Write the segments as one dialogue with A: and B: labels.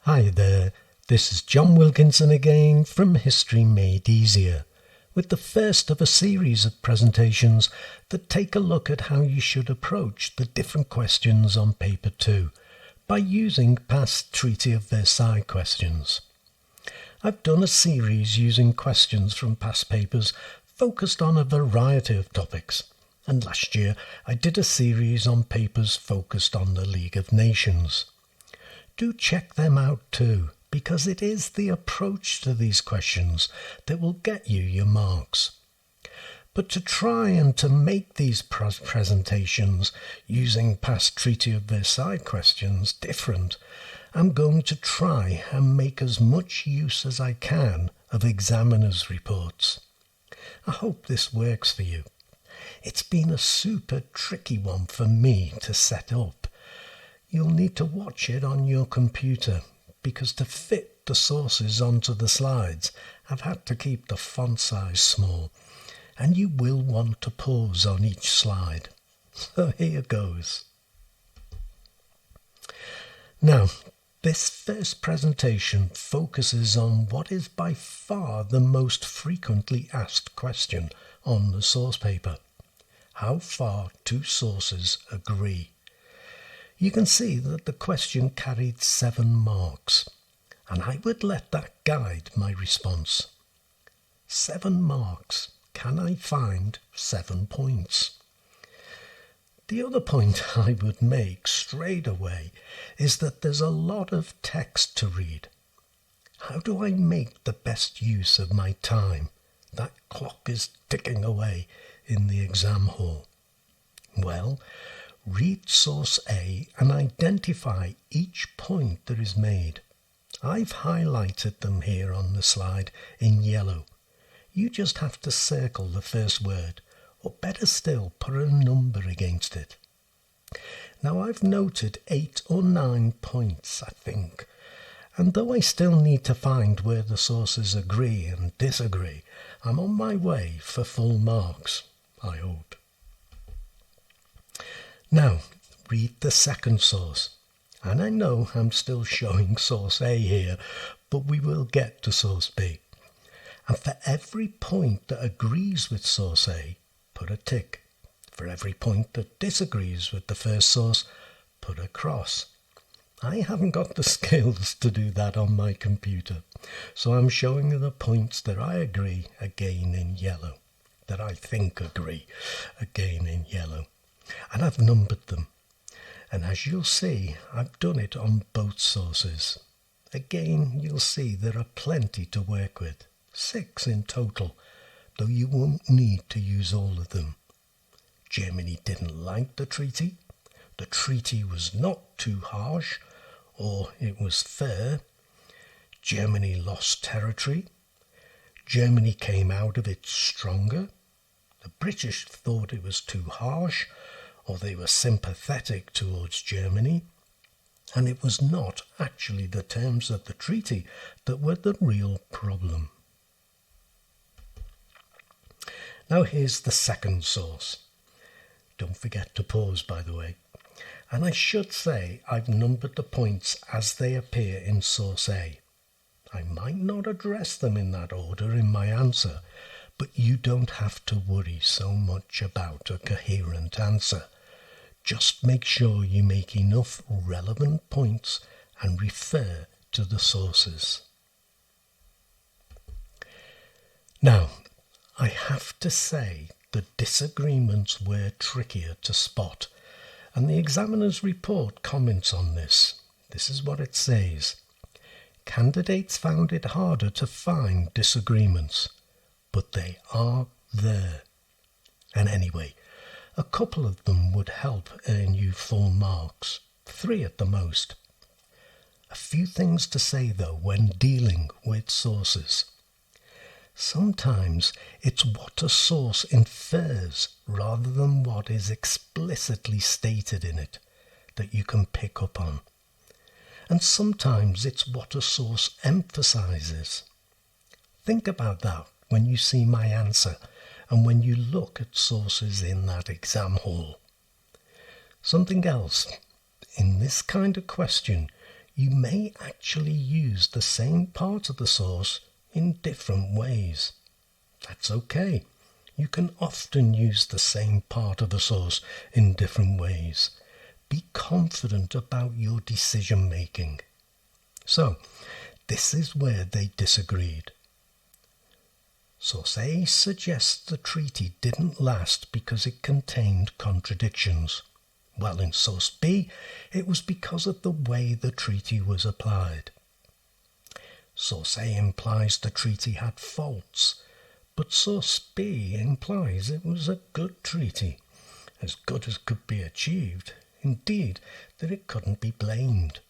A: Hi there, this is John Wilkinson again from History Made Easier, with the first of a series of presentations that take a look at how you should approach the different questions on paper 2 by using past Treaty of Versailles questions. I've done a series using questions from past papers focused on a variety of topics, and last year I did a series on papers focused on the League of Nations. Do check them out too, because it is the approach to these questions that will get you your marks. But to try and to make these presentations using past Treaty of Versailles questions different, I'm going to try and make as much use as I can of examiners' reports. I hope this works for you. It's been a super tricky one for me to set up. You'll need to watch it on your computer because to fit the sources onto the slides, I've had to keep the font size small, and you will want to pause on each slide. So here goes. Now, this first presentation focuses on what is by far the most frequently asked question on the source paper. How far two sources agree? You can see that the question carried 7 marks, and I would let that guide my response. 7 marks. Can I find 7 points? The other point I would make straight away is that there's a lot of text to read. How do I make the best use of my time? That clock is ticking away in the exam hall. Well, read source A and identify each point that is made. I've highlighted them here on the slide in yellow. You just have to circle the first word, or better still, put a number against it. Now I've noted 8 or 9 points, I think, and though I still need to find where the sources agree and disagree, I'm on my way for full marks, I hope. Now, read the second source. And I know I'm still showing source A here, but we will get to source B. And for every point that agrees with source A, put a tick. For every point that disagrees with the first source, put a cross. I haven't got the skills to do that on my computer, so I'm showing you the points that I agree again in yellow, that I think agree again in yellow. And I've numbered them. And as you'll see, I've done it on both sources. Again, you'll see there are plenty to work with. 6 in total, though you won't need to use all of them. Germany didn't like the treaty. The treaty was not too harsh, or it was fair. Germany lost territory. Germany came out of it stronger. The British thought it was too harsh, or they were sympathetic towards Germany, and it was not actually the terms of the treaty that were the real problem. Now here's the second source. Don't forget to pause, by the way. And I should say I've numbered the points as they appear in source A. I might not address them in that order in my answer, but you don't have to worry so much about a coherent answer. Just make sure you make enough relevant points and refer to the sources. Now, I have to say the disagreements were trickier to spot, and the examiner's report comments on this. This is what it says. Candidates found it harder to find disagreements, but they are there. And anyway, a couple of them would help earn you full marks, 3 at the most. A few things to say though when dealing with sources. Sometimes it's what a source infers rather than what is explicitly stated in it that you can pick up on. And sometimes it's what a source emphasizes. Think about that when you see my answer and when you look at sources in that exam hall. Something else. In this kind of question, you may actually use the same part of the source in different ways. That's okay. You can often use the same part of a source in different ways. Be confident about your decision making. So, this is where they disagreed. Source A suggests the treaty didn't last because it contained contradictions, while in source B it was because of the way the treaty was applied. Source A implies the treaty had faults, but source B implies it was a good treaty, as good as could be achieved, indeed that it couldn't be blamed.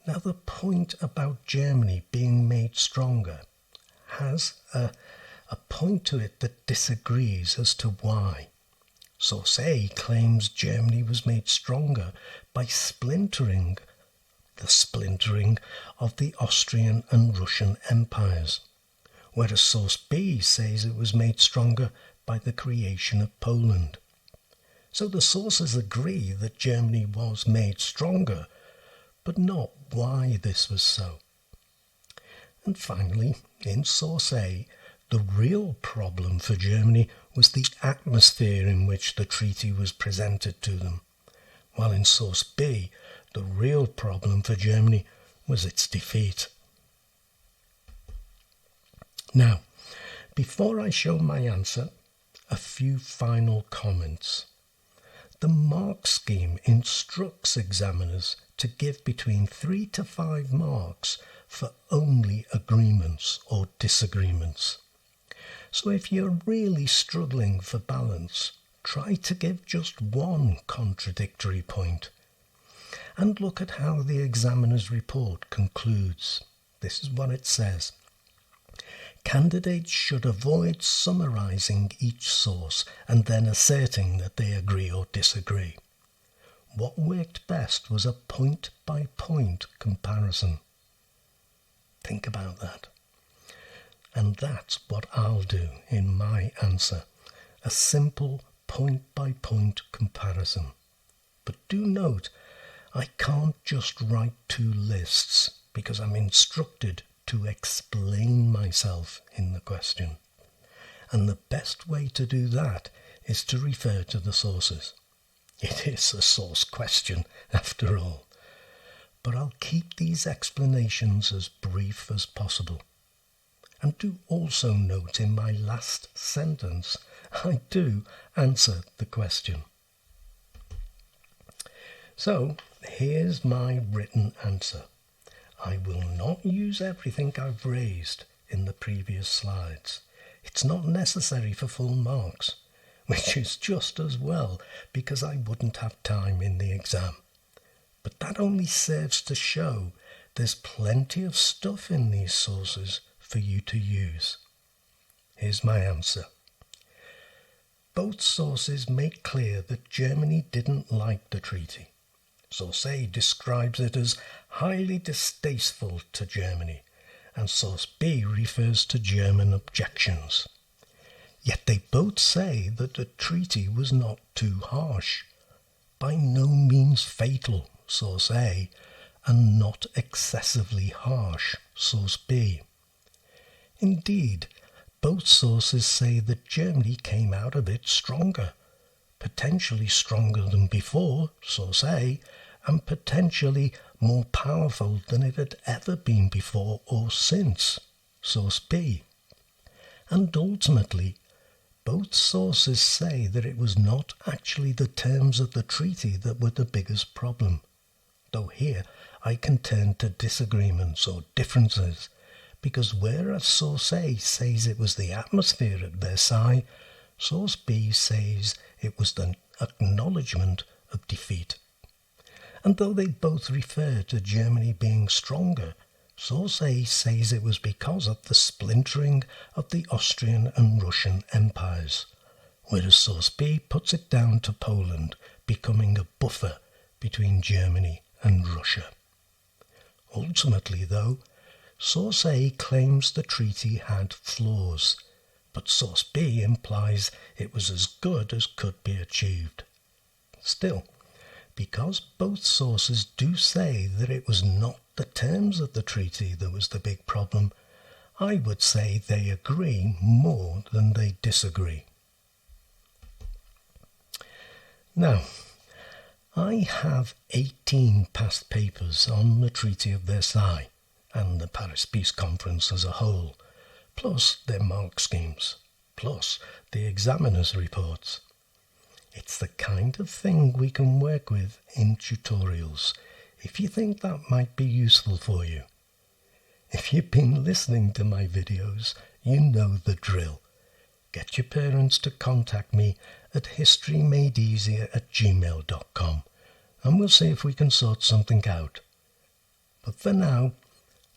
A: Now the point about Germany being made stronger has a point to it that disagrees as to why. Source A claims Germany was made stronger by the splintering of the Austrian and Russian empires, whereas source B says it was made stronger by the creation of Poland. So the sources agree that Germany was made stronger, but not why this was so. And finally, in source A, the real problem for Germany was the atmosphere in which the treaty was presented to them, while in source B, the real problem for Germany was its defeat. Now, before I show my answer, a few final comments. The mark scheme instructs examiners to give between 3 to 5 marks for only agreements or disagreements. So if you're really struggling for balance, try to give just one contradictory point. And look at how the examiner's report concludes. This is what it says. Candidates should avoid summarising each source and then asserting that they agree or disagree. What worked best was a point-by-point comparison. Think about that. And that's what I'll do in my answer. A simple point-by-point comparison. But do note, I can't just write 2 lists because I'm instructed to explain myself in the question. And the best way to do that is to refer to the sources. It is a source question, after all. But I'll keep these explanations as brief as possible. And do also note in my last sentence, I do answer the question. So, here's my written answer. I will not use everything I've raised in the previous slides. It's not necessary for full marks, which is just as well because I wouldn't have time in the exam. But that only serves to show there's plenty of stuff in these sources for you to use. Here's my answer. Both sources make clear that Germany didn't like the treaty. Source A describes it as highly distasteful to Germany, and source B refers to German objections. Yet they both say that the treaty was not too harsh, by no means fatal, source A, and not excessively harsh, source B. Indeed, both sources say that Germany came out of it stronger, potentially stronger than before, source A, and potentially more powerful than it had ever been before or since, source B. And ultimately, both sources say that it was not actually the terms of the treaty that were the biggest problem, though here I can turn to disagreements or differences, because whereas source A says it was the atmosphere at Versailles, source B says it was the acknowledgement of defeat. And though they both refer to Germany being stronger, source A says it was because of the splintering of the Austrian and Russian empires, whereas source B puts it down to Poland becoming a buffer between Germany and Russia. Ultimately, though, source A claims the treaty had flaws, but source B implies it was as good as could be achieved. Still, because both sources do say that it was not the terms of the treaty that was the big problem, I would say they agree more than they disagree. Now, I have 18 past papers on the Treaty of Versailles and the Paris Peace Conference as a whole, plus their mark schemes, plus the examiner's reports. It's the kind of thing we can work with in tutorials, if you think that might be useful for you. If you've been listening to my videos, you know the drill. Get your parents to contact me at historymadeeasier@gmail.com and we'll see if we can sort something out. But for now,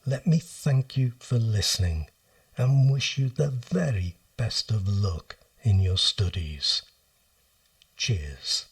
A: let me thank you for listening and wish you the very best of luck in your studies. Cheers.